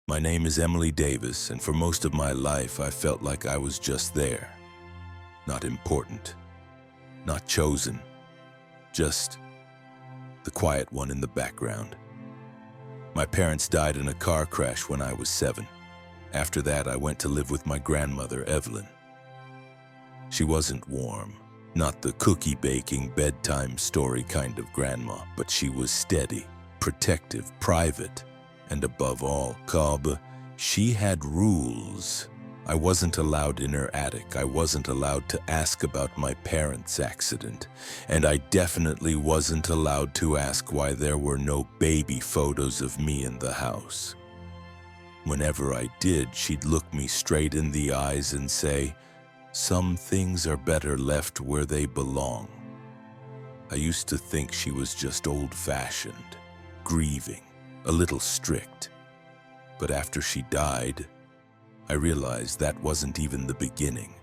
My name is Emily Davis, and for most of my life, I felt like I was just there. Not important, not chosen, just the quiet one in the background. My parents died in a car crash when I was 7. After that, I went to live with my grandmother, Evelyn. She wasn't warm, not the cookie-baking, bedtime story kind of grandma, but she was steady, protective, private, and above all, she had rules. I wasn't allowed in her attic. I wasn't allowed to ask about my parents' accident. And I definitely wasn't allowed to ask why there were no baby photos of me in the house. Whenever I did, she'd look me straight in the eyes and say, "Some things are better left where they belong." I used to think she was just old-fashioned, grieving, a little strict. But after she died, I realized that wasn't even the beginning.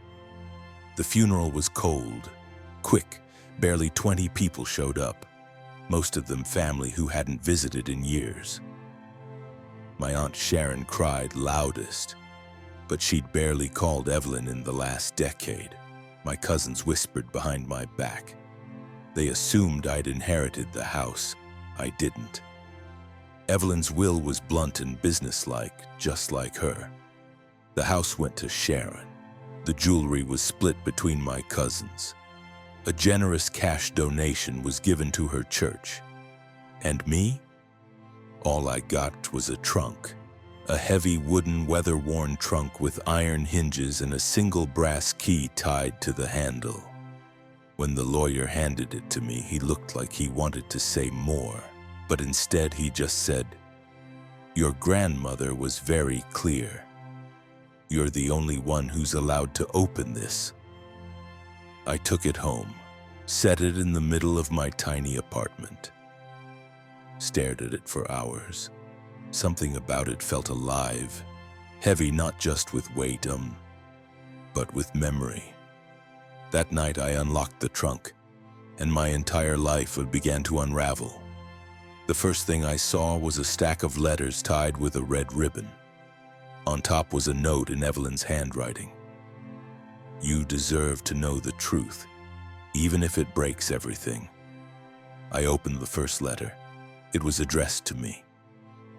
The funeral was cold, quick. Barely 20 people showed up, most of them family who hadn't visited in years. My Aunt Sharon cried loudest, but she'd barely called Evelyn in the last decade. My cousins whispered behind my back. They assumed I'd inherited the house. I didn't. Evelyn's will was blunt and businesslike, just like her. The house went to Sharon. The jewelry was split between my cousins. A generous cash donation was given to her church. And me? All I got was a trunk. A heavy wooden weather-worn trunk with iron hinges and a single brass key tied to the handle. When the lawyer handed it to me, he looked like he wanted to say more, but instead he just said, "Your grandmother was very clear. You're the only one who's allowed to open this." I took it home, set it in the middle of my tiny apartment, stared at it for hours. Something about it felt alive, heavy not just with weight, but with memory. That night I unlocked the trunk, and my entire life began to unravel. The first thing I saw was a stack of letters tied with a red ribbon. On top was a note in Evelyn's handwriting. "You deserve to know the truth, even if it breaks everything." I opened the first letter. It was addressed to me,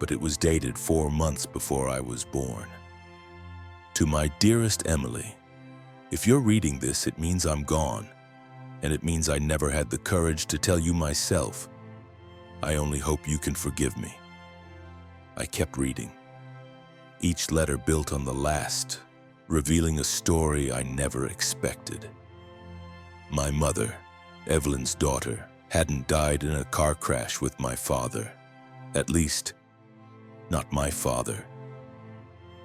but it was dated 4 months before I was born. "To my dearest Emily, if you're reading this, it means I'm gone, and it means I never had the courage to tell you myself. I only hope you can forgive me." I kept reading. Each letter built on the last, revealing a story I never expected. My mother, Evelyn's daughter, hadn't died in a car crash with my father. At least, not my father.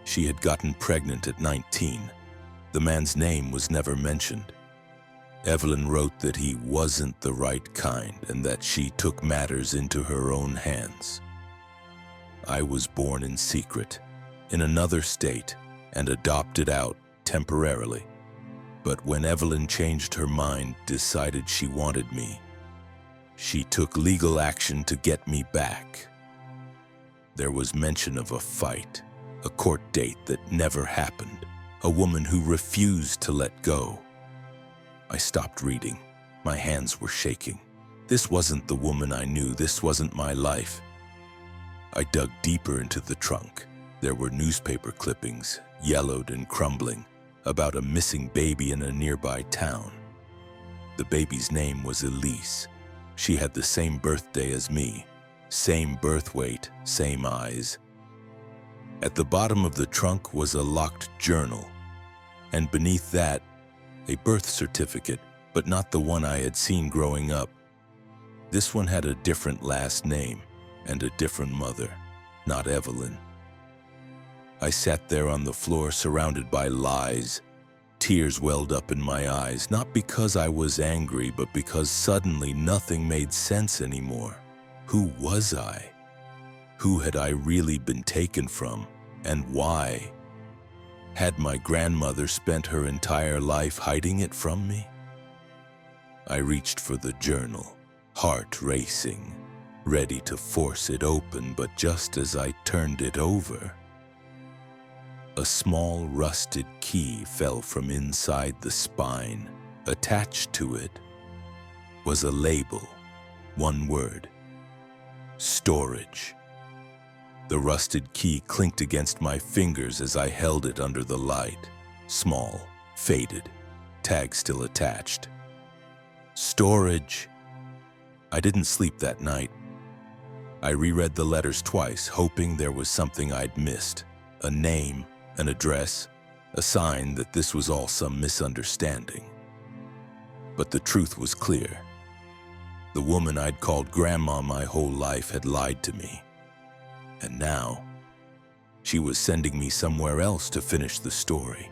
She had gotten pregnant at 19. The man's name was never mentioned. Evelyn wrote that he wasn't the right kind and that she took matters into her own hands. I was born in secret, in another state, and adopted out temporarily. But when Evelyn changed her mind, decided she wanted me, she took legal action to get me back. There was mention of a fight, a court date that never happened, a woman who refused to let go. I stopped reading. My hands were shaking. This wasn't the woman I knew. This wasn't my life. I dug deeper into the trunk. There were newspaper clippings, yellowed and crumbling, about a missing baby in a nearby town. The baby's name was Elise. She had the same birthday as me, same birth weight, same eyes. At the bottom of the trunk was a locked journal, and beneath that, a birth certificate, but not the one I had seen growing up. This one had a different last name and a different mother, not Evelyn. I sat there on the floor surrounded by lies. Tears welled up in my eyes, not because I was angry, but because suddenly nothing made sense anymore. Who was I? Who had I really been taken from, and why? Had my grandmother spent her entire life hiding it from me? I reached for the journal, heart racing, ready to force it open, but just as I turned it over, A small rusted key fell from inside the spine. Attached to it was a label, one word: storage. The rusted key clinked against my fingers as I held it under the light. Small, faded, tag still attached. Storage. I didn't sleep that night. I reread the letters twice, hoping there was something I'd missed. A name, an address, a sign that this was all some misunderstanding. But the truth was clear. The woman I'd called Grandma my whole life had lied to me. And now, she was sending me somewhere else to finish the story.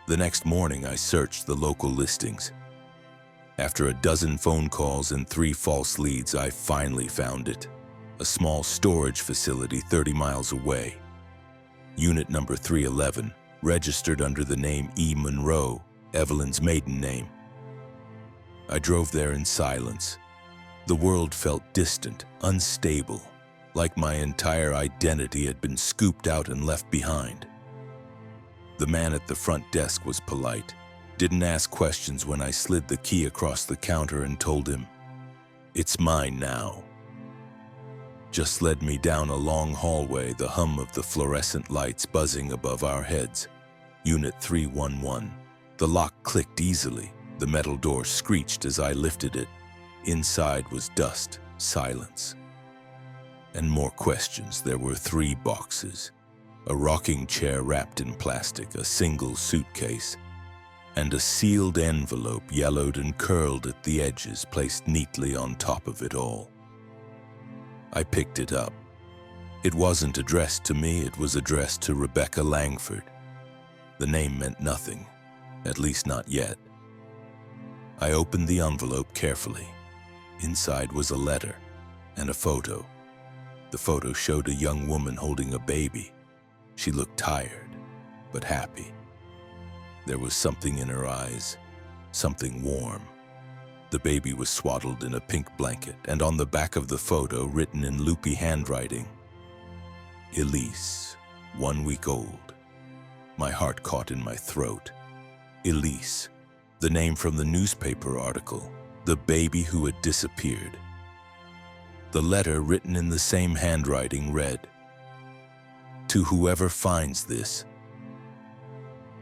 The next morning, I searched the local listings. After a dozen phone calls and 3 false leads, I finally found it. A small storage facility 30 miles away. Unit number 311, registered under the name E. Monroe, Evelyn's maiden name. I drove there in silence. The world felt distant, unstable, like my entire identity had been scooped out and left behind. The man at the front desk was polite, didn't ask questions when I slid the key across the counter and told him, "It's mine now." Just led me down a long hallway, the hum of the fluorescent lights buzzing above our heads. Unit 311. The lock clicked easily. The metal door screeched as I lifted it. Inside was dust, silence, and more questions. There were 3 boxes. A rocking chair wrapped in plastic, a single suitcase, and a sealed envelope, yellowed and curled at the edges, placed neatly on top of it all. I picked it up. It wasn't addressed to me, it was addressed to Rebecca Langford. The name meant nothing, at least not yet. I opened the envelope carefully. Inside was a letter and a photo. The photo showed a young woman holding a baby. She looked tired, but happy. There was something in her eyes, something warm. The baby was swaddled in a pink blanket, and on the back of the photo, written in loopy handwriting, "Elise, 1 week old." My heart caught in my throat. Elise, the name from the newspaper article, the baby who had disappeared. The letter, written in the same handwriting, read, "To whoever finds this,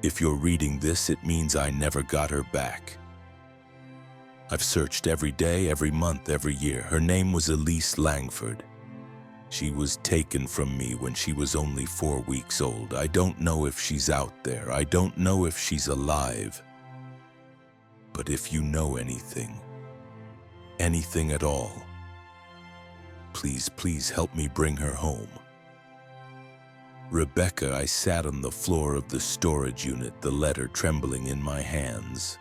if you're reading this, it means I never got her back. I've searched every day, every month, every year. Her name was Elise Langford. She was taken from me when she was only 4 weeks old. I don't know if she's out there. I don't know if she's alive. But if you know anything, anything at all, please, please help me bring her home." Rebecca. I sat on the floor of the storage unit, the letter trembling in my hands.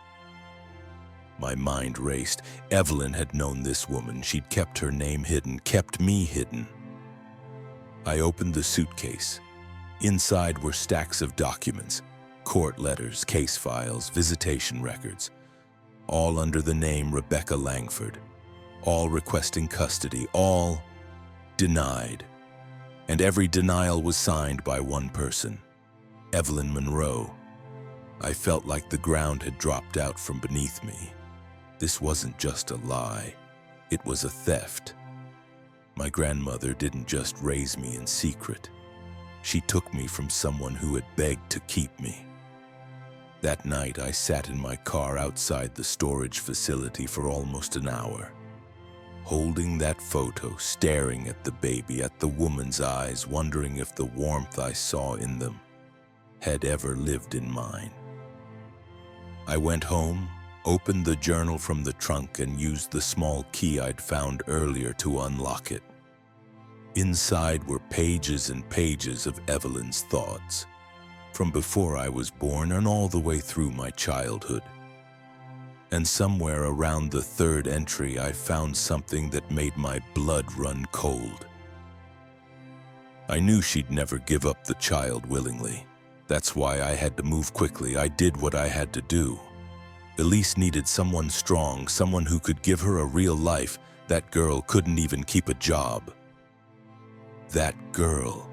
My mind raced. Evelyn had known this woman. She'd kept her name hidden, kept me hidden. I opened the suitcase. Inside were stacks of documents, court letters, case files, visitation records, all under the name Rebecca Langford, all requesting custody, all denied. And every denial was signed by one person, Evelyn Monroe. I felt like the ground had dropped out from beneath me. This wasn't just a lie, it was a theft. My grandmother didn't just raise me in secret. She took me from someone who had begged to keep me. That night, I sat in my car outside the storage facility for almost an hour, holding that photo, staring at the baby, at the woman's eyes, wondering if the warmth I saw in them had ever lived in mine. I went home, opened the journal from the trunk, and used the small key I'd found earlier to unlock it. Inside were pages and pages of Evelyn's thoughts, from before I was born and all the way through my childhood. And somewhere around the 3rd entry, I found something that made my blood run cold. I knew she'd never give up the child willingly. That's why I had to move quickly. I did what I had to do. Elise needed someone strong, someone who could give her a real life. That girl couldn't even keep a job. That girl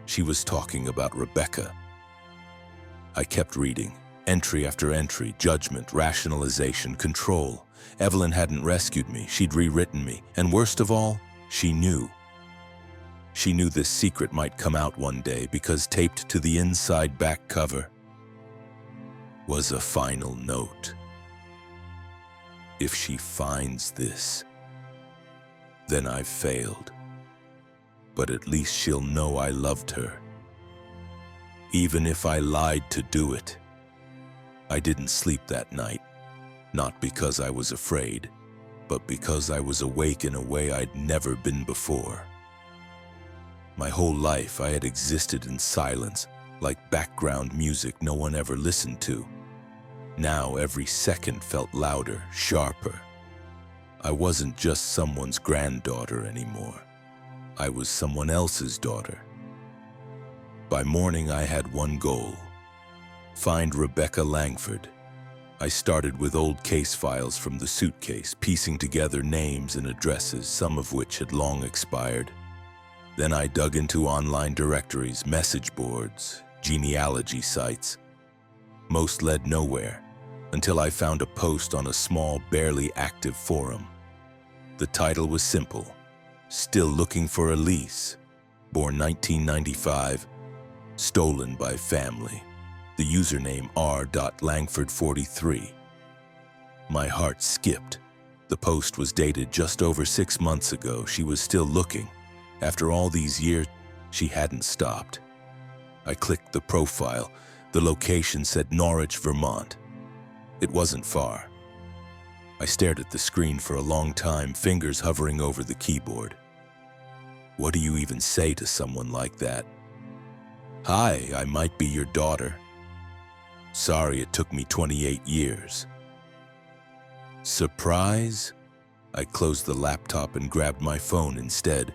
She was talking about Rebecca. I kept reading, entry after entry, judgment, rationalization, control. Evelyn hadn't rescued me, she'd rewritten me, and worst of all, she knew. She knew this secret might come out one day because taped to the inside back cover was a final note. If she finds this, then I've failed. But at least she'll know I loved her. Even if I lied to do it. I didn't sleep that night, not because I was afraid, but because I was awake in a way I'd never been before. My whole life I had existed in silence, like background music no one ever listened to. Now every second felt louder, sharper. I wasn't just someone's granddaughter anymore. I was someone else's daughter. By morning I had one goal: find Rebecca Langford. I started with old case files from the suitcase, piecing together names and addresses, some of which had long expired. Then I dug into online directories, message boards, genealogy sites. Most led nowhere, until I found a post on a small, barely active forum. The title was simple: Still Looking for Elise, born 1995, stolen by family. The username r.langford43. My heart skipped. The post was dated just over 6 months ago. She was still looking. After all these years, she hadn't stopped. I clicked the profile. The location said Norwich, Vermont. It wasn't far. I stared at the screen for a long time, fingers hovering over the keyboard. What do you even say to someone like that? Hi, I might be your daughter. Sorry it took me 28 years. Surprise? I closed the laptop and grabbed my phone instead.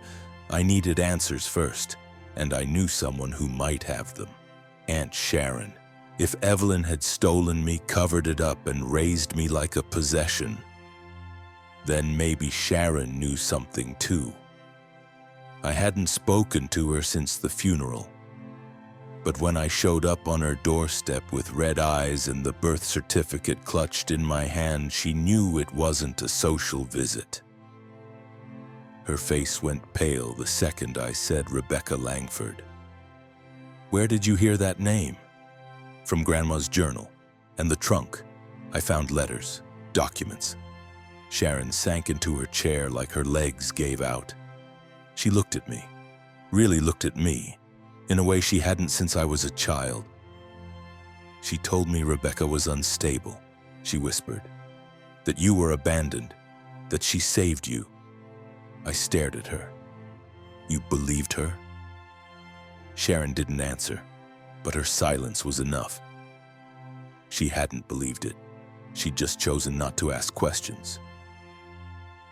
I needed answers first, and I knew someone who might have them. Aunt Sharon. If Evelyn had stolen me, covered it up, and raised me like a possession, then maybe Sharon knew something too. I hadn't spoken to her since the funeral. But when I showed up on her doorstep with red eyes and the birth certificate clutched in my hand, she knew it wasn't a social visit. Her face went pale the second I said Rebecca Langford. Where did you hear that name? From Grandma's journal and the trunk. I found letters, documents. Sharon sank into her chair like her legs gave out. She looked at me, really looked at me, in a way she hadn't since I was a child. She told me Rebecca was unstable, she whispered, that you were abandoned, that she saved you. I stared at her. You believed her? Sharon didn't answer, but her silence was enough. She hadn't believed it. She'd just chosen not to ask questions.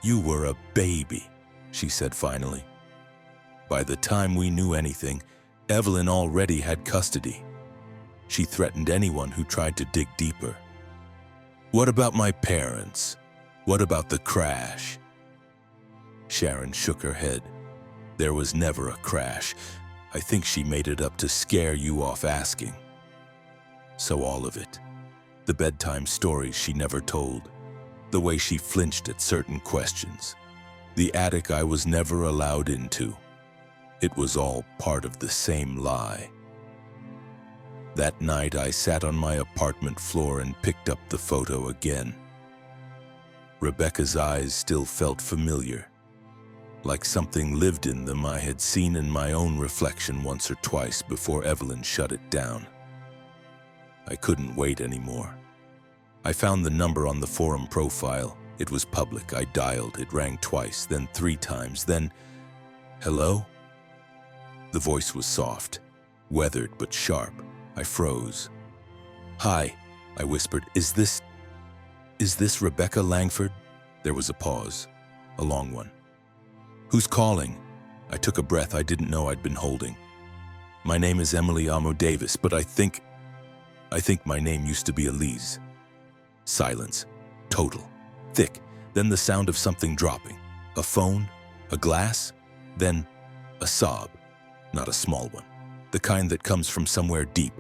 You were a baby, she said finally. By the time we knew anything, Evelyn already had custody. She threatened anyone who tried to dig deeper. What about my parents? What about the crash? Sharon shook her head. There was never a crash. I think she made it up to scare you off asking. So all of it. The bedtime stories she never told. The way she flinched at certain questions. The attic I was never allowed into. It was all part of the same lie. That night I sat on my apartment floor and picked up the photo again. Rebecca's eyes still felt familiar. Like something lived in them I had seen in my own reflection once or twice before Evelyn shut it down. I couldn't wait anymore. I found the number on the forum profile. It was public. I dialed. It rang twice, then 3 times, then, hello? The voice was soft, weathered but sharp. I froze. Hi, I whispered. Is this Rebecca Langford? There was a pause, a long one. Who's calling? I took a breath I didn't know I'd been holding. My name is Emily Amo Davis, but I think my name used to be Elise. Silence. Total. Thick. Then the sound of something dropping. A phone, a glass, then a sob. Not a small one. the kind that comes from somewhere deep,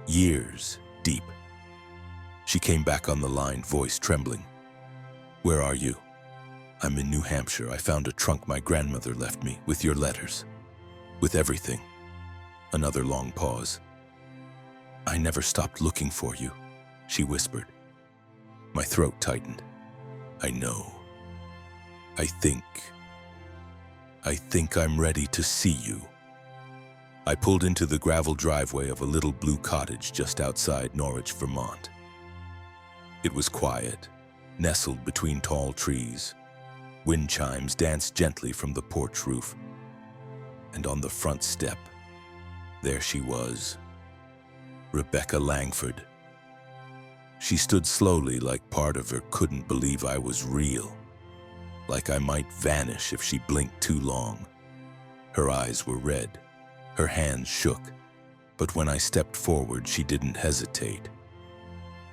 years deep. She came back on the line, voice trembling. Where are you? I'm in New Hampshire. I found a trunk my grandmother left me with your letters, with everything. Another long pause. I never stopped looking for you, she whispered. My throat tightened. I know. I think I'm ready to see you. I pulled into the gravel driveway of a little blue cottage just outside Norwich, Vermont. It was quiet, nestled between tall trees. Wind chimes danced gently from the porch roof. And on the front step, there she was, Rebecca Langford. She stood slowly, like part of her couldn't believe I was real, like I might vanish if she blinked too long. Her eyes were red, her hands shook, but when I stepped forward, she didn't hesitate.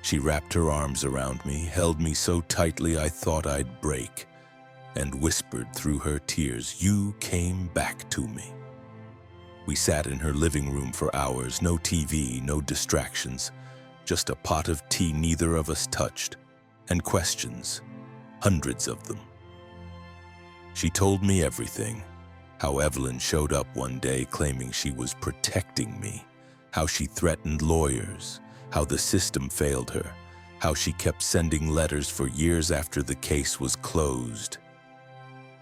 She wrapped her arms around me, held me so tightly I thought I'd break, and whispered through her tears, "You came back to me." We sat in her living room for hours, no TV, no distractions, just a pot of tea neither of us touched, and questions, hundreds of them. She told me everything, how Evelyn showed up one day claiming she was protecting me, how she threatened lawyers, how the system failed her, how she kept sending letters for years after the case was closed.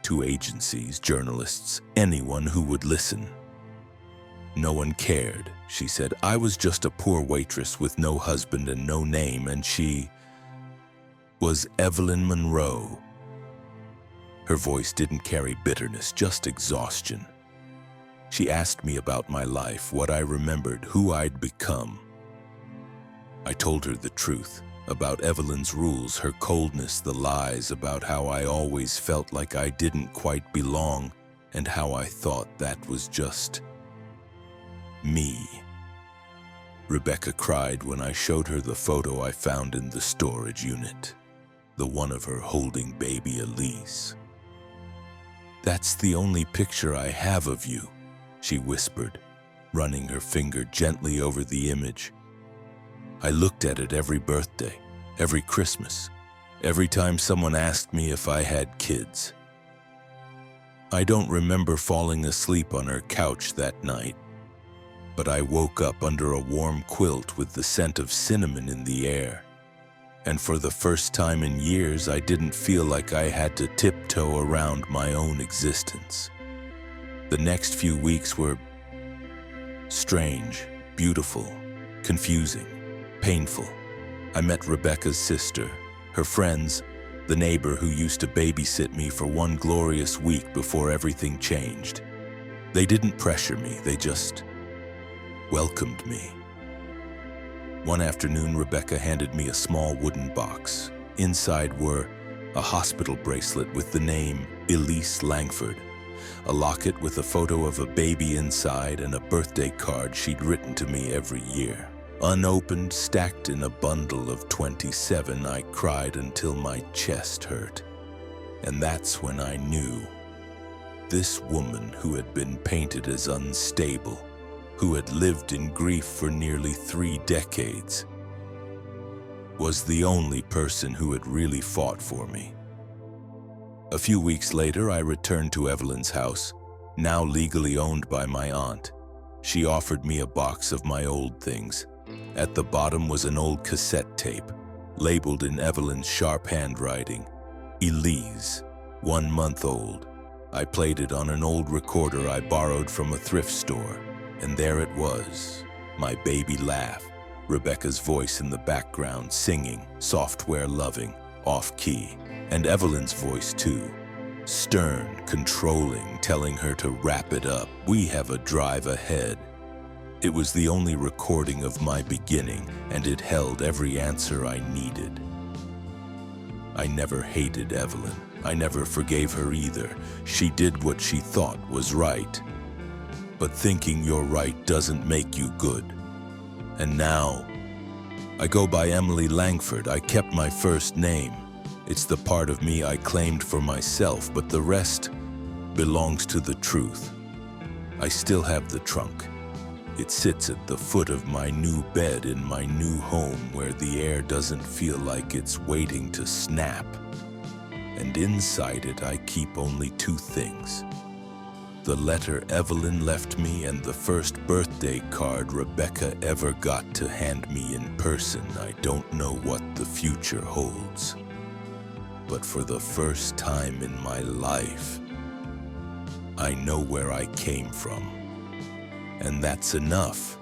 To agencies, journalists, anyone who would listen. No one cared, she said. I was just a poor waitress with no husband and no name, and she was Evelyn Monroe. Her voice didn't carry bitterness, just exhaustion. She asked me about my life, what I remembered, who I'd become. I told her the truth, about Evelyn's rules, her coldness, the lies, about how I always felt like I didn't quite belong, and how I thought that was just me. Rebecca cried when I showed her the photo I found in the storage unit, the one of her holding baby Elise. That's the only picture I have of you, she whispered, running her finger gently over the image. I looked at it every birthday, every Christmas, every time someone asked me if I had kids. I don't remember falling asleep on her couch that night, but I woke up under a warm quilt with the scent of cinnamon in the air. And for the first time in years, I didn't feel like I had to tiptoe around my own existence. The next few weeks were strange, beautiful, confusing, painful. I met Rebecca's sister, her friends, the neighbor who used to babysit me for one glorious week before everything changed. They didn't pressure me, they just welcomed me. One afternoon, Rebecca handed me a small wooden box. Inside were a hospital bracelet with the name Elise Langford, a locket with a photo of a baby inside, and a birthday card she'd written to me every year. Unopened, stacked in a bundle of 27, I cried until my chest hurt. And that's when I knew this woman who had been painted as unstable, who had lived in grief for nearly 3 decades, was the only person who had really fought for me. A few weeks later, I returned to Evelyn's house, now legally owned by my aunt. She offered me a box of my old things. At the bottom was an old cassette tape, labeled in Evelyn's sharp handwriting, Elise, 1 month old. I played it on an old recorder I borrowed from a thrift store. And there it was, my baby laugh, Rebecca's voice in the background singing, software loving, off-key, and Evelyn's voice too, stern, controlling, telling her to wrap it up. We have a drive ahead. It was the only recording of my beginning, and it held every answer I needed. I never hated Evelyn. I never forgave her either. She did what she thought was right. But thinking you're right doesn't make you good. And now, I go by Emily Langford. I kept my first name. It's the part of me I claimed for myself, but the rest belongs to the truth. I still have the trunk, It sits at the foot of my new bed in my new home where the air doesn't feel like it's waiting to snap. And inside it I keep only two things: the letter Evelyn left me and the first birthday card Rebecca ever got to hand me in person. I don't know what the future holds, but for the first time in my life, I know where I came from, and that's enough.